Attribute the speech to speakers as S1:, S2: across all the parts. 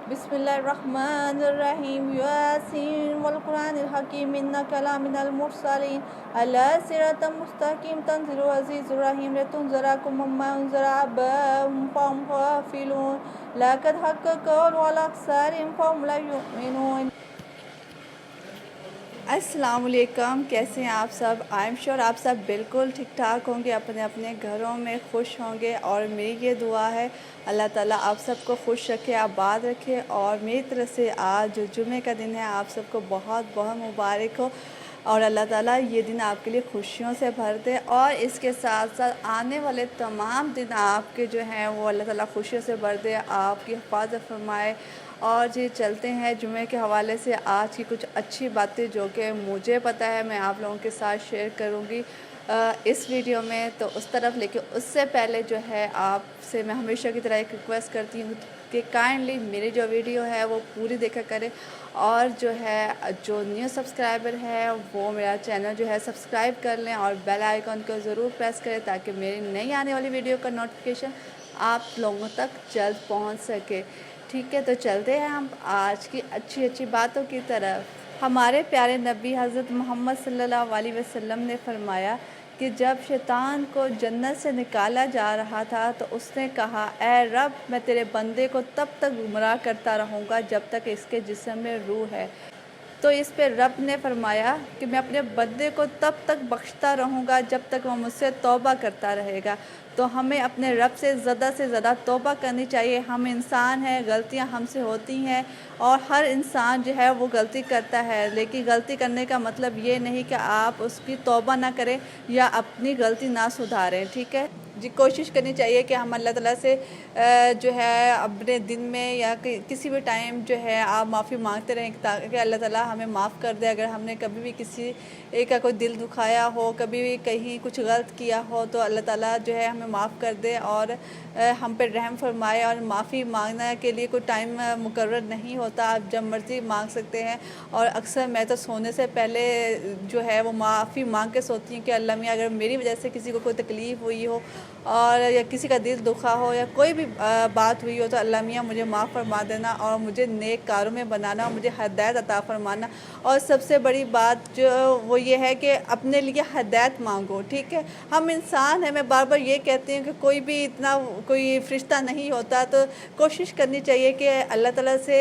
S1: बिस्मिल्लाहिर्रहमानिर्रहीम यासीन वल कुरानिल हकीम इन्नका लमिनल मुरसलीन अला सिरातम मुस्तकीम तंज़िलुल अज़ीज़ुर रहीम लितुनज़िरा क़ौमम उनज़िरा आबाअहुम फ़हुम गाफ़िलून लक़द हक़्क़ क़ौलु अला अक्सरिहिम फ़हुम ला युमिनून। अस्सलाम वालेकुम, कैसे हैं आप सब। आई एम श्योर आप सब बिल्कुल ठीक ठाक होंगे, अपने अपने घरों में खुश होंगे। और मेरी ये दुआ है अल्लाह ताला आप सबको खुश रखे, आबाद रखे। और मेरी तरफ से आज जो जुमे का दिन है आप सबको बहुत बहुत मुबारक हो और अल्लाह ताला ये दिन आपके लिए खुशियों से भर दे। और इसके साथ साथ आने वाले तमाम दिन आपके जो हैं वो अल्लाह ताला खुशियों से भर दे, आपकी हिफाजत फरमाए। और जी चलते हैं जुमे के हवाले से आज की कुछ अच्छी बातें जो कि मुझे पता है मैं आप लोगों के साथ शेयर करूंगी इस वीडियो में। तो उस तरफ लेकिन उससे पहले जो है आपसे मैं हमेशा की तरह एक रिक्वेस्ट करती हूँ कि काइंडली मेरी जो वीडियो है वो पूरी देखा करें। और जो है जो न्यू सब्सक्राइबर है वो मेरा चैनल जो है सब्सक्राइब कर लें और बेल आइकन को ज़रूर प्रेस करें ताकि मेरी नई आने वाली वीडियो का नोटिफिकेशन आप लोगों तक जल्द पहुंच सके। ठीक है, तो चलते हैं हम आज की अच्छी अच्छी बातों की तरफ। हमारे प्यारे नबी हज़रत मोहम्मद सल्लल्लाहु अलैहि वसल्लम ने फरमाया कि जब शैतान को जन्नत से निकाला जा रहा था तो उसने कहा, ऐ रब, मैं तेरे बंदे को तब तक गुमराह करता रहूँगा जब तक इसके जिस्म में रूह है। तो इस पे रब ने फरमाया कि मैं अपने बंदे को तब तक बख्शता रहूँगा जब तक वो मुझसे तौबा करता रहेगा। तो हमें अपने रब से ज़्यादा तौबा करनी चाहिए। हम इंसान हैं, गलतियां हमसे होती हैं और हर इंसान जो है वो गलती करता है, लेकिन गलती करने का मतलब ये नहीं कि आप उसकी तौबा ना करें या अपनी गलती ना सुधारें। ठीक है जी, कोशिश करनी चाहिए कि हम अल्लाह ताला से जो है अपने दिन में या किसी भी टाइम जो है आप माफ़ी मांगते रहें ताकि अल्लाह ताला हमें माफ़ कर दे। अगर हमने कभी भी किसी एक का कोई दिल दुखाया हो, कभी भी कहीं कुछ गलत किया हो तो अल्लाह ताला जो है हमें माफ़ कर दे और हम पे रहम फरमाए। और माफ़ी मांगने के लिए कोई टाइम मुकर्रर नहीं होता, आप जब मर्ज़ी मांग सकते हैं। और अक्सर मैं तो सोने से पहले जो है वो माफ़ी मांग के सोती हूँ कि अल्लाह मियाँ अगर मेरी वजह से किसी को कोई तकलीफ़ हुई हो और या किसी का दिल दुखा हो या कोई भी बात हुई हो तो अल्लाह मियाँ मुझे माफ़ फरमा देना और मुझे नेक कारों में बनाना और मुझे हिदायत अता फरमाना। और सबसे बड़ी बात जो वो ये है कि अपने लिए हिदायत मांगो। ठीक है, हम इंसान हैं, मैं बार बार ये कहती हूँ कि कोई भी इतना कोई फ़रिश्ता नहीं होता। तो कोशिश करनी चाहिए कि अल्लाह ताला से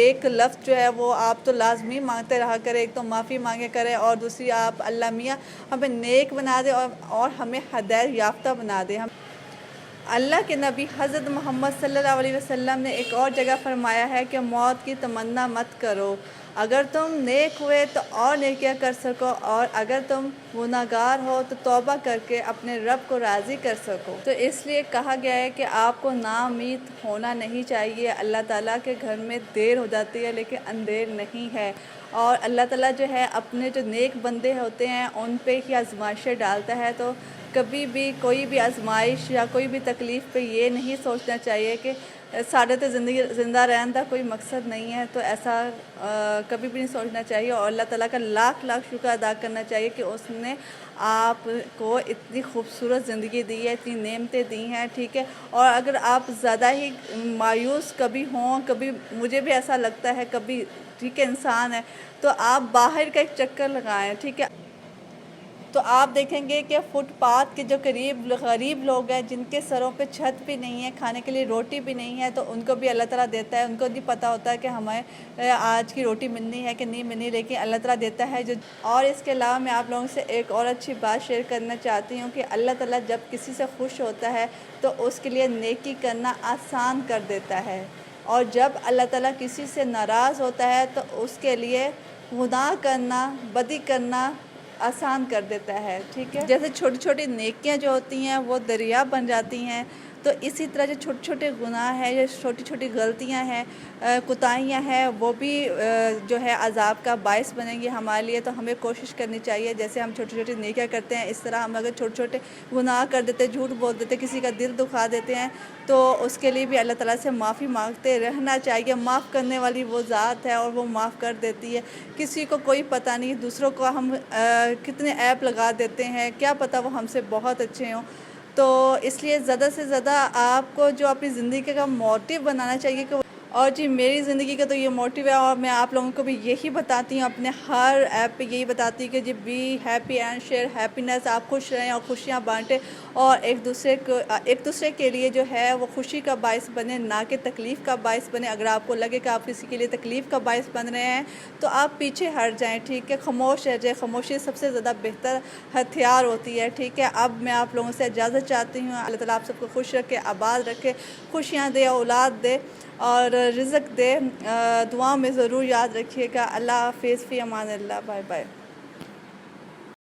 S1: एक लफ्ज़ जो है वो आप तो लाजमी मांगते रहा करें। एक तो माफ़ी मांगे करें और दूसरी आप अल्लाह मियाँ हमें नेक बना दे और हमें हिदायत याफ्ता बना दे। हम अल्लाह के नबी हज़रत मोहम्मद सल्लल्लाहु अलैहि वसल्लम ने एक और जगह फरमाया है कि मौत की तमन्ना मत करो, अगर तुम नेक हुए तो और नेकियां कर सको और अगर तुम गुनाहगार हो तो तौबा करके अपने रब को राज़ी कर सको। तो इसलिए कहा गया है कि आपको नाउम्मीद होना नहीं चाहिए। अल्लाह ताला के घर में देर हो जाती है लेकिन अंधेर नहीं है। और अल्लाह ताला जो है अपने जो नेक बंदे होते हैं उन पे ही आजमाइशें डालता है। तो कभी भी कोई भी आजमाइश या कोई भी तकलीफ़ पे ये नहीं सोचना चाहिए कि साढ़े तो ज़िंदगी ज़िंदा रहने का कोई मकसद नहीं है। तो ऐसा कभी भी नहीं सोचना चाहिए और अल्लाह ताला का लाख लाख शुक्र अदा करना चाहिए कि उसने आपको इतनी खूबसूरत ज़िंदगी दी है, इतनी नेमतें दी हैं। ठीक है, और अगर आप ज़्यादा ही मायूस कभी हों, कभी मुझे भी ऐसा लगता है कभी, ठीक है, इंसान है, तो आप बाहर का एक चक्कर लगाएं। ठीक है, तो आप देखेंगे कि फुटपाथ के जो गरीब लोग हैं जिनके सरों पे छत भी नहीं है, खाने के लिए रोटी भी नहीं है, तो उनको भी अल्लाह ताला देता है। उनको नहीं पता होता है कि हमें आज की रोटी मिलनी है कि नहीं मिलनी, लेकिन अल्लाह ताला देता है जो। और इसके अलावा मैं आप लोगों से एक और अच्छी बात शेयर करना चाहती हूँ कि अल्लाह ताला जब किसी से खुश होता है तो उसके लिए नेकी करना आसान कर देता है, और जब अल्लाह ताला किसी से नाराज़ होता है तो उसके लिए गुनाह करना, बदी करना आसान कर देता है। ठीक है, जैसे छोटी छोटी नेकियां जो होती हैं वो दरिया बन जाती हैं, तो इसी तरह जो छोटे छोटे गुनाह हैं या छोटी छोटी गलतियां हैं, कोताहियां हैं, वो भी जो है अज़ाब का बायस बनेंगी हमारे लिए। तो हमें कोशिश करनी चाहिए जैसे हम छोटी छोटी नेकियां करते हैं इस तरह हम अगर छोटे छोटे गुनाह कर देते, झूठ बोल देते, किसी का दिल दुखा देते हैं तो उसके लिए भी अल्लाह ताला से माफ़ी मांगते रहना चाहिए। माफ़ करने वाली वो ज़ात है और वो माफ़ कर देती है। किसी को कोई पता नहीं, दूसरों को हम कितने ऐप लगा देते हैं, क्या पता वो हमसे बहुत अच्छे हों। तो इसलिए ज़्यादा से ज़्यादा आपको जो अपनी ज़िंदगी का मोटिव बनाना चाहिए कि اور جی میری زندگی کا تو یہ موٹیو ہے، اور میں آپ لوگوں کو بھی یہی بتاتی ہوں، اپنے ہر ایپ پہ یہی بتاتی ہوں کہ جی be happy and share happiness, آپ خوش رہیں اور خوشیاں بانٹیں، اور ایک دوسرے کے لیے جو ہے وہ خوشی کا باعث بنے، نہ کہ تکلیف کا باعث بنے۔ اگر آپ کو لگے کہ آپ کسی کے لیے تکلیف کا باعث بن رہے ہیں تو آپ پیچھے ہٹ جائیں، ٹھیک ہے، خاموش رہ جائیں۔ خاموشی سب سے زیادہ بہتر ہتھیار ہوتی ہے، ٹھیک ہے۔ اب میں آپ لوگوں سے اجازت چاہتی ہوں، اللہ تعالیٰ آپ سب کو خوش رکھے، آباد رکھے، خوشیاں دے، اولاد دے اور رزق دے۔ دعا میں ضرور یاد رکھیے گا۔ اللہ حافظ، فی امان اللہ، بائے بائے۔